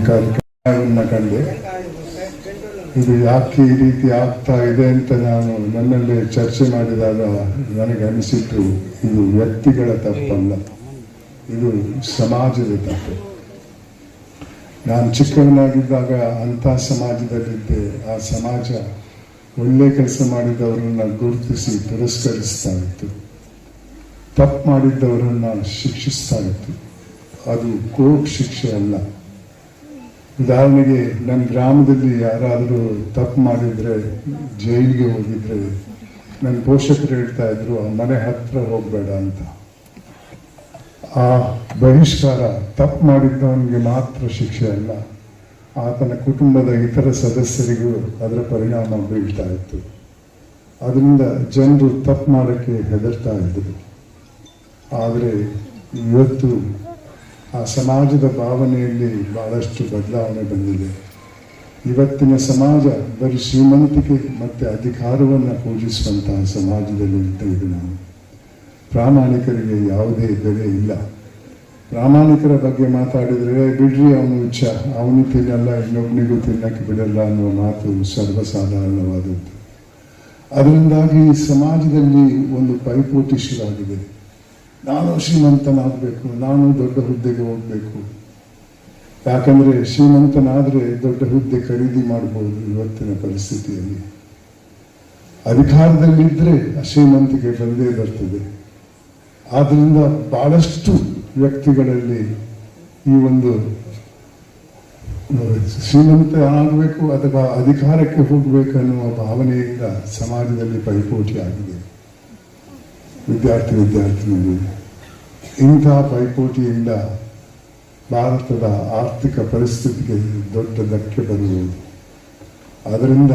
ಕಾರ್ಯಕ್ರಮವನ್ನು ಕಂಡೆ. ಇದು ಯಾಕೆ ಈ ರೀತಿ ಆಗ್ತಾ ಇದೆ ಅಂತ ನಾನು ನನ್ನಲ್ಲಿ ಚರ್ಚೆ ಮಾಡಿದಾಗ ನನಗೆ ಅನಿಸಿತು, ಇದು ವ್ಯಕ್ತಿಗಳ ತಪ್ಪಲ್ಲ, ಇದು ಸಮಾಜದ ತಪ್ಪು. ನಾನು ಚಿಕ್ಕವನಾಗಿದ್ದಾಗ ಅಂಥ ಸಮಾಜದಲ್ಲಿದ್ದೆ. ಆ ಸಮಾಜ ಒಳ್ಳೆ ಕೆಲಸ ಮಾಡಿದವರನ್ನ ಗುರುತಿಸಿ ಪುರಸ್ಕರಿಸ್ತಾ ಇತ್ತು, ತಪ್ಪು ಮಾಡಿದ್ದವರನ್ನ ಶಿಕ್ಷಿಸ್ತಾ ಇತ್ತು. ಅದು ಕೋರ್ಟ್ ಶಿಕ್ಷೆ ಅಲ್ಲ. ಉದಾಹರಣೆಗೆ ನನ್ನ ಗ್ರಾಮದಲ್ಲಿ ಯಾರಾದರೂ ತಪ್ಪು ಮಾಡಿದ್ರೆ, ಜೈಲಿಗೆ ಹೋಗಿದ್ರೆ, ನನ್ನ ಪೋಷಕರು ಹೇಳ್ತಾ ಇದ್ರು ಆ ಮನೆ ಹತ್ರ ಹೋಗಬೇಡ ಅಂತ. ಆ ಬಹಿಷ್ಕಾರ ತಪ್ಪು ಮಾಡಿದ್ದವನಿಗೆ ಮಾತ್ರ ಶಿಕ್ಷೆ ಅಲ್ಲ, ಆತನ ಕುಟುಂಬದ ಇತರ ಸದಸ್ಯರಿಗೂ ಅದರ ಪರಿಣಾಮ ಬೀಳ್ತಾ ಇತ್ತು. ಅದರಿಂದ ಜನರು ತಪ್ಪು ಮಾಡೋಕ್ಕೆ ಹೆದರ್ತಾ ಇದ್ದರು. ಆದರೆ ಇವತ್ತು ಆ ಸಮಾಜದ ಭಾವನೆಯಲ್ಲಿ ಬಹಳಷ್ಟು ಬದಲಾವಣೆ ಬಂದಿದೆ. ಇವತ್ತಿನ ಸಮಾಜ ಬರೀ ಶ್ರೀಮಂತಿಕೆ ಮತ್ತು ಅಧಿಕಾರವನ್ನು ಪೂಜಿಸುವಂತಹ ಸಮಾಜದಲ್ಲಿ ಇದ್ದೇವೆ ನಾವು. ಪ್ರಾಮಾಣಿಕರಿಗೆ ಯಾವುದೇ ಬೆಲೆ ಇಲ್ಲ. ಪ್ರಾಮಾಣಿಕರ ಬಗ್ಗೆ ಮಾತಾಡಿದರೆ ಬಿಡ್ರಿ, ಅವನು ಹುಚ್ಚ, ಅವನು ತಿನ್ನಲ್ಲ, ಇನ್ನೊಬ್ಬನಿಗೂ ತಿನ್ನಕ್ಕೆ ಬಿಡಲ್ಲ ಅನ್ನುವ ಮಾತು ಸರ್ವಸಾಧಾರಣವಾದದ್ದು. ಅದರಿಂದಾಗಿ ಸಮಾಜದಲ್ಲಿ ಒಂದು ಪೈಪೋಟಿ ಶುರುವಾಗಿದೆ. ನಾನು ಶ್ರೀಮಂತನಾಗಬೇಕು, ನಾನು ದೊಡ್ಡ ಹುದ್ದೆಗೆ ಹೋಗಬೇಕು. ಯಾಕಂದರೆ ಶ್ರೀಮಂತನಾದರೆ ದೊಡ್ಡ ಹುದ್ದೆ ಖರೀದಿ ಮಾಡಬಹುದು. ಇವತ್ತಿನ ಪರಿಸ್ಥಿತಿಯಲ್ಲಿ ಅಧಿಕಾರದಲ್ಲಿದ್ದರೆ ಶ್ರೀಮಂತಿಗೆ ಬಂದೇ ಬರ್ತದೆ. ಆದ್ದರಿಂದ ಬಹಳಷ್ಟು ವ್ಯಕ್ತಿಗಳಲ್ಲಿ ಈ ಒಂದು ಶ್ರೀಮಂತ ಆಗಬೇಕು ಅಥವಾ ಅಧಿಕಾರಕ್ಕೆ ಹೋಗಬೇಕು ಅನ್ನುವ ಭಾವನೆಯಿಂದ ಸಮಾಜದಲ್ಲಿ ಪೈಪೋಟಿ ಆಗಿದೆ. ವಿದ್ಯಾರ್ಥಿನಿಯರು ಇಂತಹ ಪೈಪೋಟಿಯಿಂದ ಭಾರತದ ಆರ್ಥಿಕ ಪರಿಸ್ಥಿತಿಗೆ ದೊಡ್ಡ ಧಕ್ಕೆ ಬರುವುದು. ಅದರಿಂದ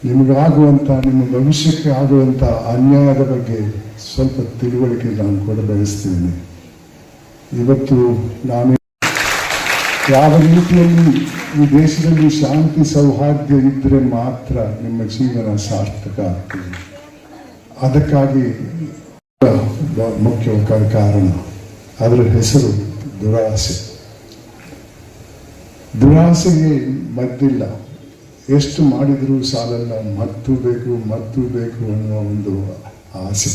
ನಿಮಗಾಗುವಂಥ, ನಿಮ್ಮ ಭವಿಷ್ಯಕ್ಕೆ ಆಗುವಂಥ ಅನ್ಯಾಯದ ಬಗ್ಗೆ ಸ್ವಲ್ಪ ತಿಳುವಳಿಕೆ ನಾನು ಕೂಡ ಬಯಸ್ತೇನೆ. ಇವತ್ತು ನಾನು ಯಾವ ರೀತಿಯಲ್ಲಿ ಈ ದೇಶದಲ್ಲಿ ಶಾಂತಿ ಸೌಹಾರ್ದ ಇದ್ದರೆ ಮಾತ್ರ ನಿಮ್ಮ ಜೀವನ ಸಾರ್ಥಕ ಆಗ್ತದೆ. ಅದಕ್ಕಾಗಿ ಮುಖ್ಯ ಕಾರಣ, ಅದರ ಹೆಸರು ದುರಾಸೆ. ದುರಾಸೆಗೆ ಮದ್ದಿಲ್ಲ. ಎಷ್ಟು ಮಾಡಿದರೂ ಸಾಲಲ್ಲ, ಮತ್ತೂ ಬೇಕು ಅನ್ನುವ ಒಂದು ಆಸೆ.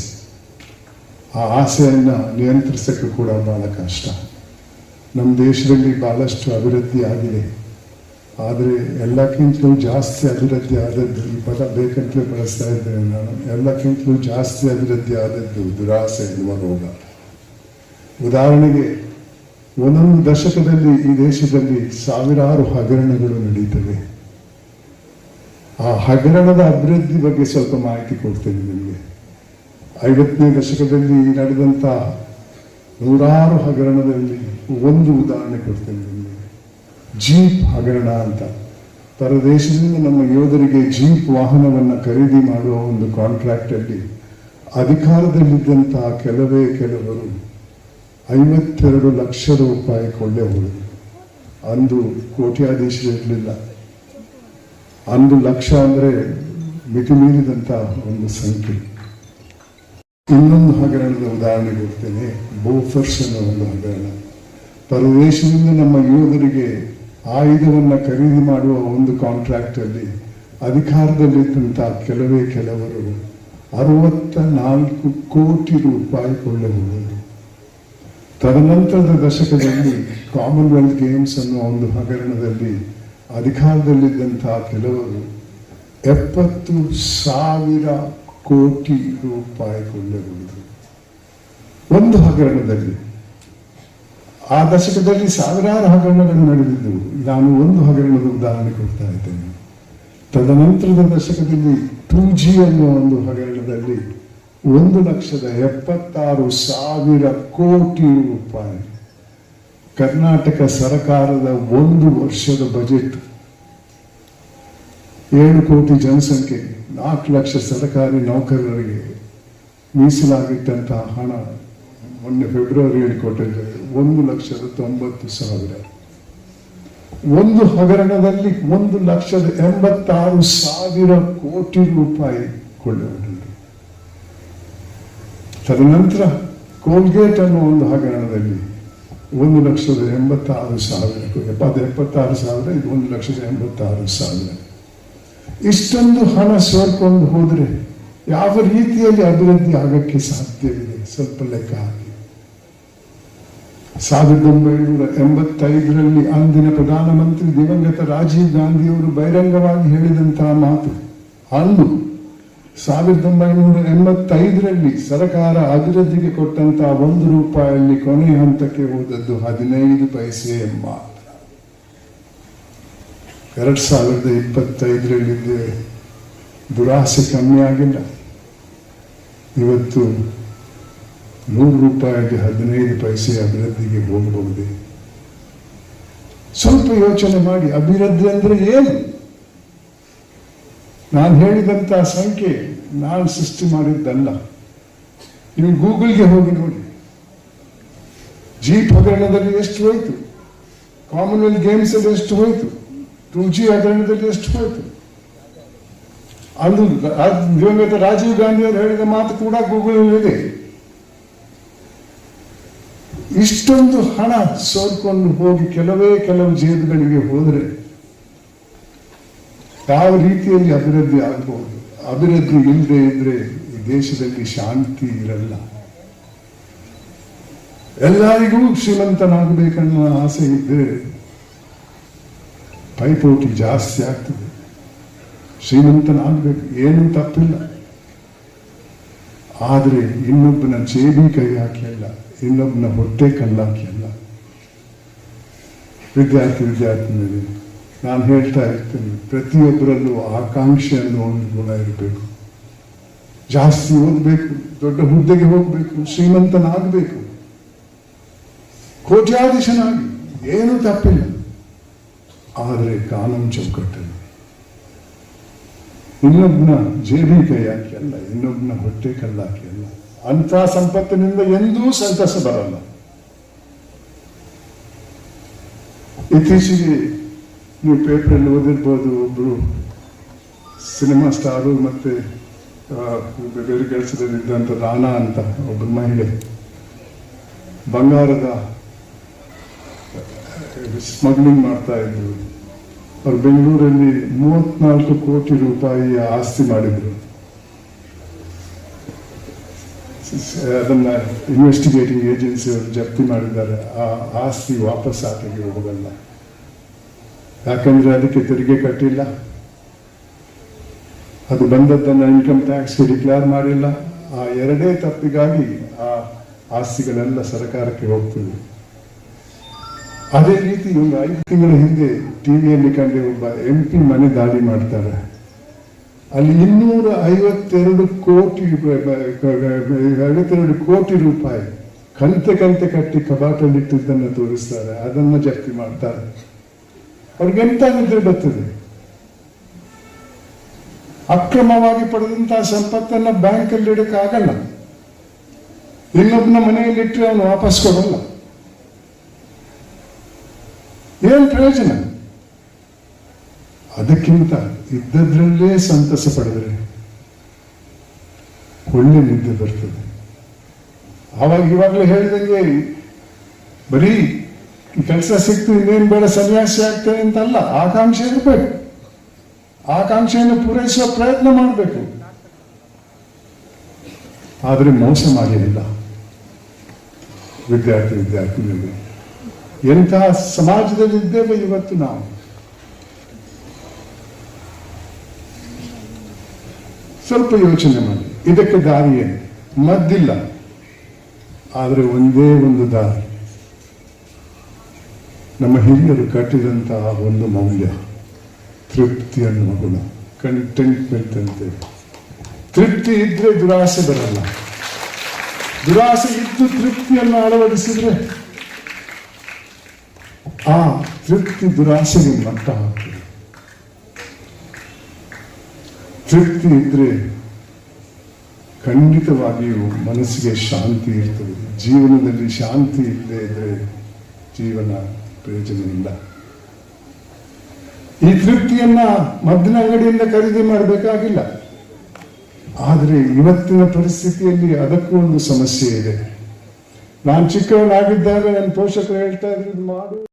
ಆ ಆಸೆಯನ್ನು ನಿಯಂತ್ರಿಸೋಕ್ಕೆ ಕೂಡ ಬಹಳ ಕಷ್ಟ. ನಮ್ಮ ದೇಶದಲ್ಲಿ ಬಹಳಷ್ಟು ಅಭಿವೃದ್ಧಿ ಆಗಿದೆ. ಆದರೆ ಎಲ್ಲಕ್ಕಿಂತಲೂ ಜಾಸ್ತಿ ಅಭಿವೃದ್ಧಿ ಆದದ್ದು, ಈ ಪದ ಬೇಕಂತಲೇ ಬಳಸ್ತಾ ಇದ್ದೇನೆ ನಾನು, ಎಲ್ಲಕ್ಕಿಂತಲೂ ಜಾಸ್ತಿ ಅಭಿವೃದ್ಧಿ ಆದದ್ದು ದುರಾಸೆ ಎನ್ನುವ ರೋಗ. ಉದಾಹರಣೆಗೆ, ಒಂದೊಂದು ದಶಕದಲ್ಲಿ ಈ ದೇಶದಲ್ಲಿ ಸಾವಿರಾರು ಹಗರಣಗಳು ನಡೀತವೆ. ಆ ಹಗರಣದ ಅಭಿವೃದ್ಧಿ ಬಗ್ಗೆ ಸ್ವಲ್ಪ ಮಾಹಿತಿ ಕೊಡ್ತೇನೆ ನಿಮಗೆ. 50ನೇ ದಶಕದಲ್ಲಿ ನಡೆದಂಥ ನೂರಾರು ಹಗರಣದಲ್ಲಿ ಒಂದು ಉದಾಹರಣೆ ಕೊಡ್ತೇನೆ ನಿಮಗೆ. ಜೀಪ್ ಹಗರಣ ಅಂತ. ಪರದೇಶದಿಂದ ನಮ್ಮ ಯೋಧರಿಗೆ ಜೀಪ್ ವಾಹನವನ್ನು ಖರೀದಿ ಮಾಡುವ ಒಂದು ಕಾಂಟ್ರಾಕ್ಟಲ್ಲಿ ಅಧಿಕಾರದಲ್ಲಿದ್ದಂತಹ ಕೆಲವರು 52 ಲಕ್ಷ ರೂಪಾಯಿ ಕೊಳ್ಳೆ ಹೊಡೆದರು. ಅಂದು ಕೋಟ್ಯಾಧೀಶರಿರಲಿಲ್ಲ. ಅಂದು ಲಕ್ಷ ಅಂದರೆ ಮಿತಿ ಮೀರಿದಂಥ ಒಂದು ಸಂಖ್ಯೆ. ಇನ್ನೊಂದು ಹಗರಣದ ಉದಾಹರಣೆ ಕೊಡ್ತೇನೆ. ಬೋಫರ್ಸ್ ಅನ್ನೋ ಒಂದು ಹಗರಣ. ಪರದೇಶದಿಂದ ನಮ್ಮ ಯೋಧರಿಗೆ ಆಯುಧವನ್ನು ಖರೀದಿ ಮಾಡುವ ಒಂದು ಕಾಂಟ್ರಾಕ್ಟಲ್ಲಿ ಅಧಿಕಾರದಲ್ಲಿದ್ದಂಥ ಕೆಲವರು 64 ಕೋಟಿ ರೂಪಾಯಿ ಕೊಳ್ಳೆ ಹೊಡೆದರು. ತದನಂತರದ ದಶಕದಲ್ಲಿ ಕಾಮನ್ವೆಲ್ತ್ ಗೇಮ್ಸ್ ಅನ್ನುವ ಒಂದು ಹಗರಣದಲ್ಲಿ ಅಧಿಕಾರದಲ್ಲಿದ್ದಂತಹ ಕೆಲವರು 70,000 ಕೋಟಿ ರೂಪಾಯಿ ಕೊಳ್ಳೆ ಹೊಡೆದರು ಒಂದು ಹಗರಣದಲ್ಲಿ. ಆ ದಶಕದಲ್ಲಿ ಸಾವಿರಾರು ಹಗರಣಗಳು ನಡೆದಿದ್ದವು. ನಾನು ಒಂದು ಹಗರಣದ ಉದಾಹರಣೆ ಕೊಡ್ತಾ ಇದ್ದೇನೆ. ತದನಂತರದ ದಶಕದಲ್ಲಿ 2G ಅನ್ನುವ ಒಂದು ಹಗರಣದಲ್ಲಿ 1,76,000 ಕೋಟಿ ರೂಪಾಯಿ. ಕರ್ನಾಟಕ ಸರ್ಕಾರದ ಒಂದು ವರ್ಷದ ಬಜೆಟ್ 7 ಕೋಟಿ ಜನಸಂಖ್ಯೆ, 4 ಲಕ್ಷ ಸರ್ಕಾರಿ ನೌಕರರಿಗೆ ಮೀಸಲಾಗಿಟ್ಟಂತಹ ಹಣ ಮೊನ್ನೆ ಫೆಬ್ರವರಿಯಲ್ಲಿ ಕೊಟ್ಟಿದ್ದಾರೆ 1,90,000. ಒಂದು ಹಗರಣದಲ್ಲಿ 1,86,000 ಕೋಟಿ ರೂಪಾಯಿ ಕೊಳ್ಳೆಹೊಡೆದರು. ತದನಂತರ ಕೋಲ್ಗೇಟ್ ಅನ್ನೋ ಒಂದು ಹಗರಣದಲ್ಲಿ 1,86,000 76,000 ಇದು 1,86,000. ಇಷ್ಟೊಂದು ಹಣ ಸೋರ್ಕೊಂಡು ಹೋದರೆ ಯಾವ ರೀತಿಯಲ್ಲಿ ಅಭಿವೃದ್ಧಿ ಆಗಕ್ಕೆ ಸಾಧ್ಯವಿದೆ? ಸ್ವಲ್ಪ ಲೆಕ್ಕ ಹಾಕಿ. 1985ರಲ್ಲಿ ಅಂದಿನ ಪ್ರಧಾನಮಂತ್ರಿ ದಿವಂಗತ ರಾಜೀವ್ ಗಾಂಧಿಯವರು ಬಹಿರಂಗವಾಗಿ ಹೇಳಿದಂತಹ ಮಾತು. ಅಂದು 1985ರಲ್ಲಿ ಸರ್ಕಾರ ಅಭಿವೃದ್ಧಿಗೆ ಕೊಟ್ಟಂತಹ ₹1 ಕೊನೆ ಹಂತಕ್ಕೆ ಹೋದದ್ದು 15 ಪೈಸೆ ಮಾತ್ರ. 2025ರಲ್ಲಿ ದುರಾಸೆ ಕಮ್ಮಿ ಆಗಿಲ್ಲ. ಇವತ್ತು ₹100ಗೆ 15 ಪೈಸೆ ಅಭಿವೃದ್ಧಿಗೆ ಹೋಗಬಹುದೇ? ಸ್ವಲ್ಪ ಯೋಚನೆ ಮಾಡಿ. ಅಭಿವೃದ್ಧಿ ಅಂದ್ರೆ ಏನು? ನಾನು ಹೇಳಿದಂತಹ ಸಂಖ್ಯೆ ನಾನು ಸೃಷ್ಟಿ ಮಾಡಿದ್ದಲ್ಲ. ನೀವು ಗೂಗಲ್ಗೆ ಹೋಗಿ ನೋಡಿ. ಜೀಪ್ ಹಗರಣದಲ್ಲಿ ಎಷ್ಟು ಹೋಯ್ತು, ಕಾಮನ್ವೆಲ್ತ್ ಗೇಮ್ಸ್ ಅಲ್ಲಿ ಎಷ್ಟು ಹೋಯ್ತು, 2G ಹಗರಣದಲ್ಲಿ ಎಷ್ಟು ಹೋಯ್ತು. ಅದು ದಿವಂಗತ ರಾಜೀವ್ ಗಾಂಧಿ ಅವರು ಹೇಳಿದ ಮಾತು ಕೂಡ ಗೂಗಲ್ ಇದೆ. ಇಷ್ಟೊಂದು ಹಣ ಸೋರ್ಕೊಂಡು ಹೋಗಿ ಕೆಲವು ಜೇಬುಗಳಿಗೆ ಹೋದರೆ ಯಾವ ರೀತಿಯಲ್ಲಿ ಅಭಿವೃದ್ಧಿ ಆಗಬಹುದು? ಅಭಿವೃದ್ಧಿ ಇಲ್ಲದೆ ಇದ್ರೆ ಈ ದೇಶದಲ್ಲಿ ಶಾಂತಿ ಇರಲ್ಲ. ಎಲ್ಲರಿಗೂ ಶ್ರೀಮಂತನಾಗಬೇಕನ್ನುವ ಆಸೆ ಇದ್ದರೆ ಪೈಪೋಟಿ ಜಾಸ್ತಿ ಆಗ್ತದೆ. ಶ್ರೀಮಂತನಾಗಬೇಕು, ಏನೂ ತಪ್ಪಿಲ್ಲ. ಆದರೆ ಇನ್ನೊಬ್ಬನ ಜೇಬಿ ಕೈ ಹಾಕಿ ಅಲ್ಲ, ಇನ್ನೊಬ್ಬನ ಹೊಟ್ಟೆ ಕಲ್ಲಾಕಿ ಅಲ್ಲ. ವಿದ್ಯಾರ್ಥಿನಿಯರೇ, ನಾನು ಹೇಳ್ತಾ ಇರ್ತೇನೆ, ಪ್ರತಿಯೊಬ್ಬರಲ್ಲೂ ಆಕಾಂಕ್ಷೆ ಅನ್ನೋ ಒಂದು ಗುಣ ಇರಬೇಕು. ಜಾಸ್ತಿ ಓದಬೇಕು, ದೊಡ್ಡ ಹುದ್ದೆಗೆ ಹೋಗಬೇಕು, ಶ್ರೀಮಂತನಾಗಬೇಕು, ಕೋಟ್ಯಾಧೀಶನಾಗಿ, ಏನೂ ತಪ್ಪಿಲ್ಲ. ಆದರೆ ಕಾನೂನು ಚೌಕಟ್ಟಲ್ಲಿ ಇನ್ನೊಬ್ಬನ ಜೇಬಿ ಕೈ ಹಾಕಿ ಅಲ್ಲ, ಇನ್ನೊಬ್ಬನ ಹೊಟ್ಟೆ ಕಲ್ಲಾಕಿ ಅಲ್ಲ. ಅಂಥ ಸಂಪತ್ತಿನಿಂದ ಎಂದೂ ಸಂತಸ ಬರಲ್ಲ. ಇತ್ತೀಚೆಗೆ ನೀವು ಪೇಪರಲ್ಲಿ ಓದಿರ್ಬೋದು, ಒಬ್ರು ಸಿನಿಮಾ ಸ್ಟಾರು ಮತ್ತೆ ಬೇರೆ ಕೆಲಸದಲ್ಲಿದ್ದಂಥ ರಾಣಾ ಅಂತ ಒಬ್ಬರು ಮಹಿಳೆ ಬಂಗಾರದ ಸ್ಮಗ್ಲಿಂಗ್ ಮಾಡ್ತಾ ಇದ್ರು. ಅವ್ರು ಬೆಂಗಳೂರಲ್ಲಿ 34 ಕೋಟಿ ರೂಪಾಯಿಯ ಆಸ್ತಿ ಮಾಡಿದ್ರು. ಅದನ್ನ ಇನ್ವೆಸ್ಟಿಗೇಟಿಂಗ್ ಏಜೆನ್ಸಿ ಅವರು ಜಪ್ತಿ ಮಾಡಿದ್ದಾರೆ. ಆ ಆಸ್ತಿ ವಾಪಸ್ ಆಕೆಗೆ ಹೋಗಲ್ಲ, ಯಾಕಂದ್ರೆ ಅದಕ್ಕೆ ತೆರಿಗೆ ಕಟ್ಟಿಲ್ಲ, ಅದು ಬಂದದ್ದನ್ನು ಇನ್ಕಮ್ ಟ್ಯಾಕ್ಸ್ಗೆ ಡಿಕ್ಲೇರ್ ಮಾಡಿಲ್ಲ. ಆ ಎರಡೇ ತಪ್ಪಿಗಾಗಿ ಆ ಆಸ್ತಿಗಳೆಲ್ಲ ಸರ್ಕಾರಕ್ಕೆ ಹೋಗ್ತದೆ. ಅದೇ ರೀತಿ ಒಂದು 5 ತಿಂಗಳ ಹಿಂದೆ ಟಿವಿಯಲ್ಲಿ ಕಂಡು ಒಬ್ಬ MP ಮನೆ ದಾಳಿ ಮಾಡ್ತಾರೆ. ಅಲ್ಲಿ 252 ಕೋಟಿ ರೂಪಾಯಿ ಕಂತೆ ಕಟ್ಟಿ ಕಬಾಟಲ್ಲಿಟ್ಟಿದ್ದನ್ನು ತೋರಿಸ್ತಾರೆ. ಅದನ್ನು ಜಪ್ತಿ ಮಾಡ್ತಾರೆ. ಅವ್ರಿಗೆಂತ ನಿದ್ರೆ ಬರ್ತದೆ? ಅಕ್ರಮವಾಗಿ ಪಡೆದಂತಹ ಸಂಪತ್ತನ್ನ ಬ್ಯಾಂಕಲ್ಲಿ ಇಡಕ್ಕಾಗಲ್ಲ. ಇನ್ನೊಬ್ಬನ ಮನೆಯಲ್ಲಿಟ್ಟರೆ ಅವನು ವಾಪಸ್ ಕೊಡಲ್ಲ. ಏನ್ ಪ್ರಯೋಜನ? ಅದಕ್ಕಿಂತ ಇದ್ದದ್ರಲ್ಲೇ ಸಂತಸ ಪಡೆದರೆ ಒಳ್ಳೆ ನಿದ್ದೆ ಬರ್ತದೆ. ಇವಾಗಲೇ ಹೇಳಿದಂಗೆ ಬರೀ ಕೆಲಸ ಸಿಕ್ತು ಇನ್ನೇನು ಬೇಡ ಸನ್ಯಾಸಿ ಆಗ್ತೇನೆ ಅಂತಲ್ಲ, ಆಕಾಂಕ್ಷೆ ಇರಬೇಕು. ಆಕಾಂಕ್ಷೆಯನ್ನು ಪೂರೈಸುವ ಪ್ರಯತ್ನ ಮಾಡಬೇಕು. ಆದರೆ ಮೋಸ ಮಾಡಿಲ್ಲ. ವಿದ್ಯಾರ್ಥಿಗಳಿಗೆ ಎಂತಹ ಸಮಾಜದಲ್ಲಿದ್ದೇವೆ ಇವತ್ತು ನಾವು. ಸ್ವಲ್ಪ ಯೋಚನೆ ಮಾಡಿ. ಇದಕ್ಕೆ ದಾರಿ ಏನು? ಮದ್ದಿಲ್ಲ, ಆದರೆ ಒಂದೇ ಒಂದು ದಾರಿ. ನಮ್ಮ ಹಿರಿಯರು ಕಟ್ಟಿದಂತಹ ಒಂದು ಮೌಲ್ಯ, ತೃಪ್ತಿ ಅನ್ನುವ ಗುಣ, ಕಂಟೆಂಟ್ಮೆಂಟ್ ಅಂತೇಳಿ. ತೃಪ್ತಿ ಇದ್ರೆ ದುರಾಸೆ ಬರಲ್ಲ. ದುರಾಸೆ ಇದ್ದು ತೃಪ್ತಿಯನ್ನು ಅಳವಡಿಸಿದ್ರೆ ಆ ತೃಪ್ತಿ ದುರಾಸೆಗೆ ಮಟ್ಟ ಹಾಕ್ತದೆ. ತೃಪ್ತಿ ಇದ್ರೆ ಖಂಡಿತವಾಗಿಯೂ ಮನಸ್ಸಿಗೆ ಶಾಂತಿ ಇರ್ತದೆ. ಜೀವನದಲ್ಲಿ ಶಾಂತಿ ಇಲ್ಲದೆ ಇದ್ರೆ ಜೀವನ ಪ್ರಯೋಜನ ಇಲ್ಲ. ಈ ತೃಪ್ತಿಯನ್ನ ಮದ್ದಿನ ಅಂಗಡಿಯಿಂದ ಖರೀದಿ ಮಾಡಬೇಕಾಗಿಲ್ಲ. ಆದರೆ ಇವತ್ತಿನ ಪರಿಸ್ಥಿತಿಯಲ್ಲಿ ಅದಕ್ಕೂ ಒಂದು ಸಮಸ್ಯೆ ಇದೆ. ನಾನು ಚಿಕ್ಕವನಾಗಿದ್ದಾಗ ನನ್ನ ಪೋಷಕರು ಹೇಳ್ತಾ ಇದ್ರು, ಇದು ಮಾಡು.